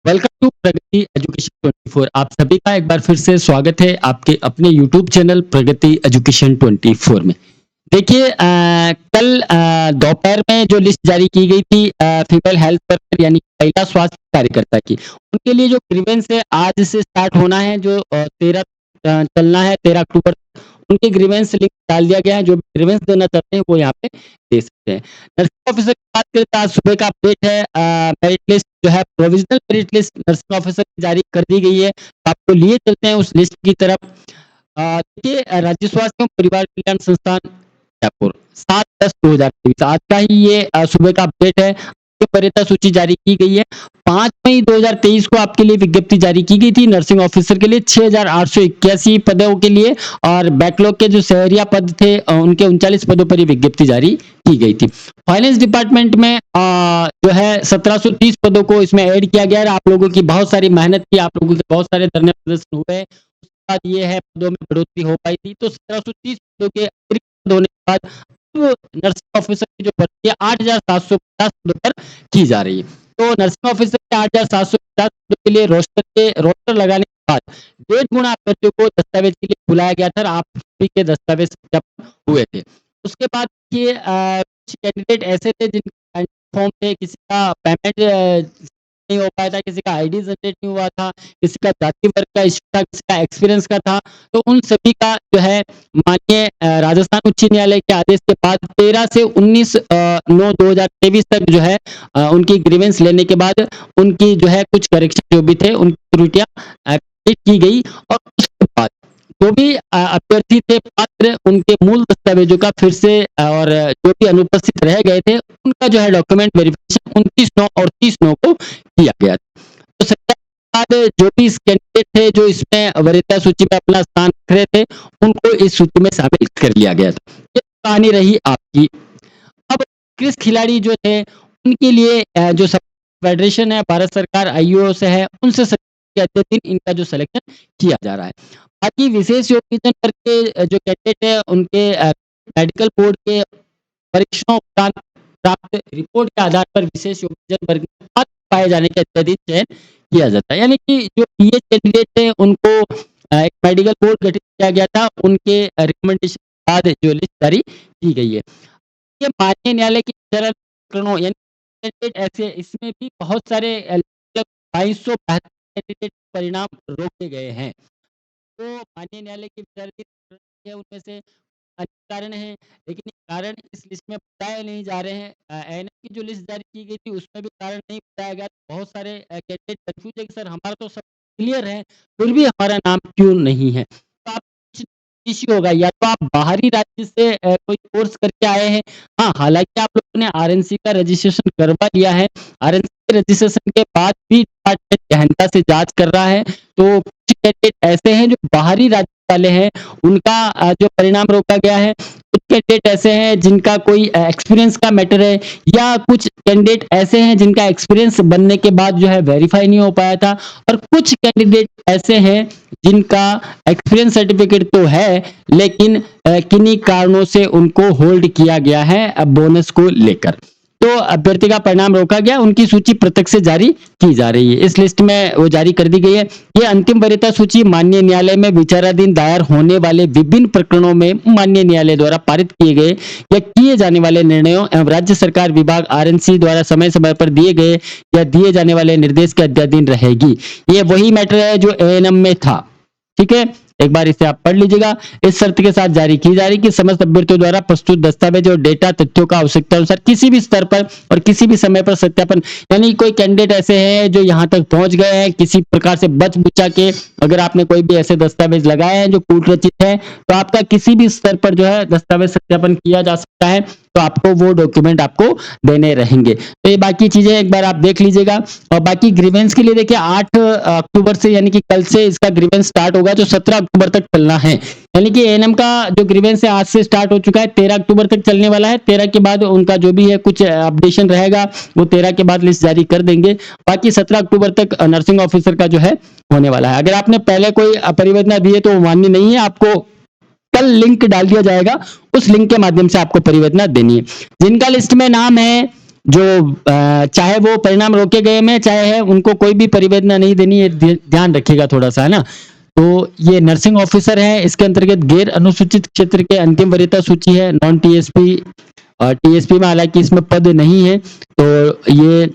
Welcome to Pragati education 24। आप सभी का एक बार फिर से स्वागत है आपके अपने यूट्यूब चैनल प्रगति एजुकेशन 24 में। देखिए कल दोपहर में जो लिस्ट जारी की गई थी फीमेल हेल्थ वर्कर यानी महिला स्वास्थ्य कार्यकर्ता की, उनके लिए जो ग्रीवेंस है आज से स्टार्ट होना है, जो 13 चलना है 13 अक्टूबर तक। उनके ग्रीवेंस लिंक डाल दिया गया है, जो भी ग्रीवेंस देना चाहते हैं वो यहाँ पे दे सकते हैं। नर्सिंग ऑफिसर की बात करें तो आज सुबह का अपडेट है, मेरिट लिस्ट जो है provisional merit list nursing officer की जारी कर दी गई है। तो आपको लिए चलते हैं उस लिस्ट की तरफ। देखिए राज्य स्वास्थ्य एवं परिवार कल्याण संस्थान जयपुर 7/10/2023 आज का ही ये सुबह का अपडेट है। ये वरीयता सूची जारी की गई है। 5 मई 2023 को आपके लिए विज्ञप्ति जारी की गई थी नर्सिंग ऑफिसर के लिए 6,881 पदों के लिए, और बैकलॉग के जो शहरिया पद थे उनके 39 पदों पर ये विज्ञप्ति जारी की गई थी। फाइनेंस डिपार्टमेंट में जो है 1730 पदों को इसमें ऐड किया गया है। आप लोगों की बहुत सारी मेहनत की, आप लोगों के बहुत सारे धरने प्रदर्शन हुए, उसके बाद ये है पदों में बढ़ोतरी हो पाई थी। तो 1730 पदों के अतिरिक्त पद होने के बाद नर्सिंग ऑफिसर की जो भर्ती है 8,750 पदों पर की जा रही है। तो नर्सिंग ऑफिसर के 8,750 पदों के लिए रोस्टर लगाने के बाद 1.5 गुना अभ्यर्थियों को दस्तावेज के लिए बुलाया गया था। आप सभी के दस्तावेज सत्यापन हुए थे। उसके बाद ये कुछ कैंडिडेट ऐसे थे जिनके फॉर्म थे, किसी का पेमेंट नहीं हो पाया था, किसी का आईडी जनरेट नहीं हुआ था, किसी का जाति वर्ग का इश्यू था, किसी का एक्सपीरियंस का था। तो उन सभी का जो है माननीय राजस्थान उच्च न्यायालय के आदेश के बाद 13 से 19/9/2023 तक जो है उनकी ग्रीवेंस लेने के बाद उनकी जो है कुछ करेक्शन जो भी थे उनकी त्रुटियां की गई, और उसके बाद जो भी अभ्यर्थी थे पात्र उनके मूल दस्तावेजों का फिर से और जो भी अनुपस्थित रह गए थे उनका जो है डॉक्यूमेंट वेरिफिकेशन 29/9 और 30/9 को किया गया। तो सत्यापन के बाद जो भी कैंडिडेट थे जो इसमें वरीयता सूची में अपना स्थान रख रहे थे उनको इस सूची में शामिल कर लिया गया था। ये कहानी रही आपकी। अब क्रिस खिलाड़ी जो थे उनके लिए जो फेडरेशन है भारत सरकार आईओ से है, उनसे के दिन इनका जो सिलेक्शन किया जा रहा है। बाकी विशेष योग्यता वर्ग के जो कैंडिडेट है उनके मेडिकल बोर्ड के परीक्षाओं उपरांत प्राप्त रिपोर्ट के आधार पर विशेष योग्यता वर्ग में पात्र पाए जाने के अत्यधिक चयन किया जाता है। यानी कि जो बीए कैंडिडेट थे उनको एक मेडिकल बोर्ड गठित किया गया था, उनके रिकमेंडेशन के बाद जो लिस्ट जारी की गई है। ये माननीय न्यायालय की विचाराधीन प्रकरणों यानी कैंडिडेट ऐसे इसमें भी बहुत सारे लगभग 2272 कैंडिडेट परिणाम रोके गए हैं। तो माननीय न्यायालय की विचाराधीन प्रकरण है, उनमें से अनेक कारण हैं, लेकिन ये कारण इस लिस्ट में बताए नहीं जा रहे हैं। एएनएम की जो लिस्ट जारी की गई थी उसमें भी कारण नहीं बताया गया। बहुत सारे कैंडिडेट कन्फ्यूज है कि सर हमारा तो सब क्लियर है, फिर भी हमारा नाम क्यों नहीं है? तो आप कुछ इश्यू होगा, या तो आप बाहरी राज्य से कोई कोर्स करके आए हैं। हाँ, हालाँकि आप लोगों ने आरएनसी का रजिस्ट्रेशन करवा लिया है। आरएनसी रजिस्ट्रेशन के बाद भी डिपार्टमेंट गहनता से जाँच कर रहा है। तो कुछ कैंडिडेट ऐसे हैं जो बाहरी राज्य वाले हैं, उनका जो परिणाम रोका गया है। कुछ कैंडिडेट ऐसे हैं जिनका कोई एक्सपीरियंस का मैटर है, या कुछ कैंडिडेट ऐसे हैं जिनका एक्सपीरियंस बनने के बाद जो है वेरीफाई नहीं हो पाया था, और कुछ कैंडिडेट ऐसे हैं जिनका एक्सपीरियंस सर्टिफिकेट तो है लेकिन किन्हीं कारणों से उनको होल्ड किया गया है बोनस को लेकर। तो अभ्यर्थी का परिणाम रोका गया, उनकी सूची प्रत्यक्ष से जारी की जा रही है। इस लिस्ट में वो जारी कर दी गई है। ये अंतिम वरीयता सूची माननीय न्यायालय में विचाराधीन दायर होने वाले विभिन्न प्रकरणों में माननीय न्यायालय द्वारा पारित किए गए या किए जाने वाले निर्णयों एवं राज्य सरकार विभाग आरएनसी द्वारा समय समय पर दिए गए या दिए जाने वाले निर्देश के अध्याधीन रहेगी। ये वही मैटर है जो एएनएम में था। ठीक है, एक बार इसे आप पढ़ लीजिएगा। इस शर्त के साथ जारी की जा रही कि समस्त अभ्यर्थियों द्वारा प्रस्तुत दस्तावेज और डेटा तथ्यों का आवश्यकता अनुसार किसी भी स्तर पर और किसी भी समय पर सत्यापन, यानी कोई कैंडिडेट ऐसे हैं जो यहाँ तक पहुंच गए हैं किसी प्रकार से बच बुचा के, अगर आपने कोई भी ऐसे दस्तावेज लगाए हैं जो कूट रचित है, तो आपका किसी भी स्तर पर जो है दस्तावेज सत्यापन किया जा सकता है। तो आपको वो डॉक्यूमेंट आपको देने रहेंगे। तो ये बाकी चीजें एक बार आप देख लीजिएगा। और बाकी ग्रीवेंस के लिए देखिए 8 अक्टूबर से यानी कि कल से इसका ग्रीवेंस स्टार्ट होगा, जो 17 अक्टूबर तक चलना है। यानी कि एएनएम का जो ग्रीवेंस है आज से स्टार्ट हो चुका है, 13 अक्टूबर तक चलने वाला है। 13 के बाद उनका जो भी है कुछ अपडेशन रहेगा वो 13 के बाद लिस्ट जारी कर देंगे। बाकी 17 अक्टूबर तक नर्सिंग ऑफिसर का जो है होने वाला है। अगर आपने पहले कोई परिवर्तन दी है तो वो मान्य नहीं है, आपको कल लिंक डाल दिया जाएगा, उस लिंक के माध्यम से आपको परिवर्तन देनी है। जिनका लिस्ट में नाम है जो चाहे वो परिणाम रोके गए में चाहे है, उनको कोई भी परिवेदना नहीं देनी है, ध्यान रखिएगा थोड़ा सा, है ना। तो ये नर्सिंग ऑफिसर है, इसके अंतर्गत गैर अनुसूचित क्षेत्र के अंतिम वरीयता सूची है, नॉन टीएसपी और टीएसपी में हालांकि इसमें पद नहीं है, तो ये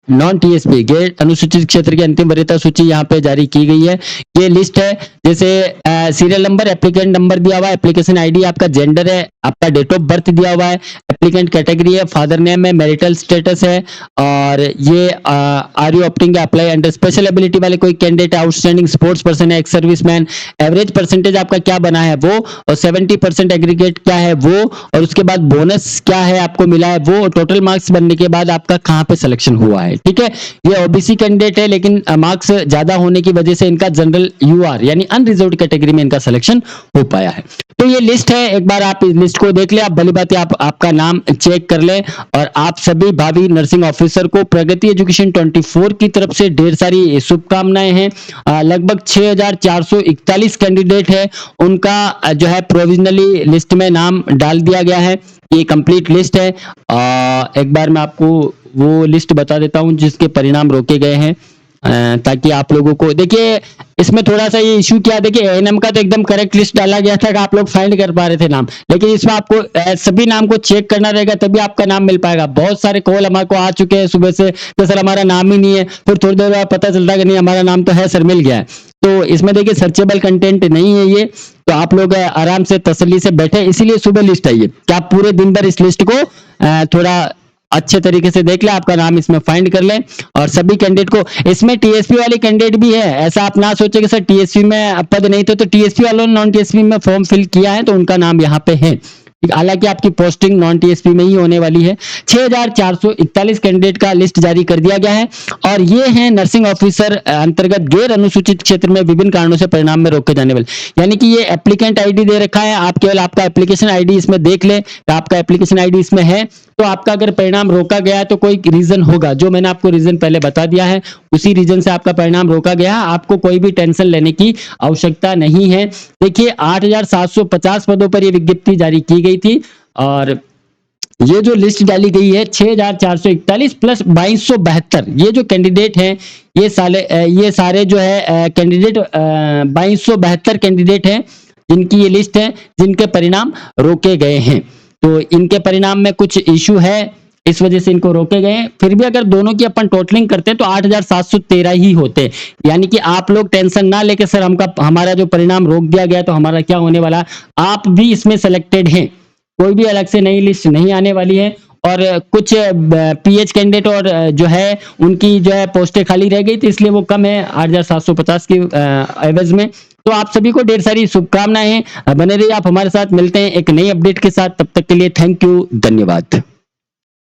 नॉन टीएसपी गैर अनुसूचित क्षेत्र की अंतिम वरीयता सूची यहाँ पे जारी की गई है। ये लिस्ट है, जैसे सीरियल नंबर, एप्लीकेंट नंबर दिया हुआ है, एप्लीकेशन आईडी, आपका जेंडर है, आपका डेट ऑफ बर्थ दिया हुआ है, एप्लीकेंट कैटेगरी है, फादर नेम है, मैरिटल स्टेटस है, और ये are you opting apply under special ability वाले कोई कैंडिडेट, आउटस्टैंडिंग स्पोर्ट्स पर्सन है, एक्स सर्विसमैन, एवरेज परसेंटेज आपका क्या बना है वो, और 70% एग्रीगेट क्या है वो, और उसके बाद बोनस क्या है आपको मिला है वो, टोटल मार्क्स बनने के बाद आपका कहाँ पे सिलेक्शन हुआ है। ठीक है, ये ओबीसी कैंडिडेट है, लेकिन मार्क्स ज्यादा होने की वजह से इनका जनरल यूआर यानी अनरिजर्व्ड कैटेगरी में इनका सिलेक्शन हो पाया है। तो ये लिस्ट है, एक बार आप इस लिस्ट को देख ले, आप भली बात है आपका नाम चेक कर ले, और आप सभी भावी नर्सिंग ऑफिसर को प्रगति एजुकेशन 24 की तरफ से ढेर सारी शुभकामनाएं हैं। लगभग 6441 कैंडिडेट है, उनका जो है प्रोविजनली लिस्ट में नाम डाल दिया गया है। ये कंप्लीट लिस्ट है। एक बार मैं आपको वो लिस्ट बता देता हूं जिसके परिणाम रोके गए हैं, ताकि आप लोगों को देखिए, इसमें थोड़ा सा ये इशू क्या, देखिए एएनएम का तो एकदम करेक्ट लिस्ट डाला गया था कि आप लोग फाइंड कर पा रहे थे नाम, लेकिन इसमें आपको सभी नाम को चेक करना रहेगा, तभी आपका नाम मिल पाएगा। बहुत सारे कॉल हमारे को आ चुके हैं सुबह से कि सर हमारा नाम ही नहीं है, फिर थोड़ी देर बाद पता चलता है कि नहीं हमारा नाम तो है सर, मिल गया है। तो इसमें देखिए सर्चेबल कंटेंट नहीं है ये, तो आप लोग आराम से तसल्ली से बैठे, इसीलिए सुबह लिस्ट आई है कि आप पूरे दिन भर इस लिस्ट को थोड़ा अच्छे तरीके से देख ले, आपका नाम इसमें फाइंड कर ले। और सभी कैंडिडेट को, इसमें टीएसपी वाले कैंडिडेट भी है, ऐसा आप ना सोचे कि सर टीएसपी में पद नहीं थे, तो टीएसपी वालों ने नॉन टीएसपी में फॉर्म फिल किया है तो उनका नाम यहाँ पे है। हालांकि आपकी पोस्टिंग नॉन टीएसपी में ही होने वाली है। 6441 कैंडिडेट का लिस्ट जारी कर दिया गया है, और ये है नर्सिंग ऑफिसर अंतर्गत गैर अनुसूचित क्षेत्र में विभिन्न कारणों से परिणाम में रोके जाने वाले, यानी कि ये एप्लीकेंट आईडी दे रखा है, आप केवल आपका एप्लीकेशन आईडी इसमें देख ले, तो आपका एप्लीकेशन आईडी इसमें है, तो आपका अगर परिणाम रोका गया है तो कोई रीजन होगा, जो मैंने आपको रीजन पहले बता दिया है, उसी रीजन से आपका परिणाम रोका गया है। आपको कोई भी टेंशन लेने की आवश्यकता नहीं है। देखिए 8750 पदों पर यह विज्ञप्ति जारी की गई थी, और ये जो लिस्ट डाली गई है 6441 प्लस 2272, ये जो कैंडिडेट हैं, ये सारे जो है कैंडिडेट 2272 कैंडिडेट हैं जिनकी ये लिस्ट है, जिनके परिणाम रोके गए हैं। तो इनके परिणाम में कुछ इशू है, इस वजह से इनको रोके गए। फिर भी अगर दोनों की अपन टोटलिंग करते हैं तो 8713 ही होते, यानी कि आप लोग टेंशन ना लेके सर हमारा जो परिणाम रोक दिया गया तो हमारा क्या होने वाला, आप भी इसमें सेलेक्टेड हैं, कोई भी अलग से नई लिस्ट नहीं आने वाली है। और कुछ पीएच कैंडिडेट और जो है उनकी जो है पोस्टें खाली रह गई थी, इसलिए वो कम है 8750 की एवज में। तो आप सभी को ढेर सारी शुभकामनाएं हैं, बने रहिए आप हमारे साथ, मिलते हैं एक नई अपडेट के साथ, तब तक के लिए थैंक यू, धन्यवाद।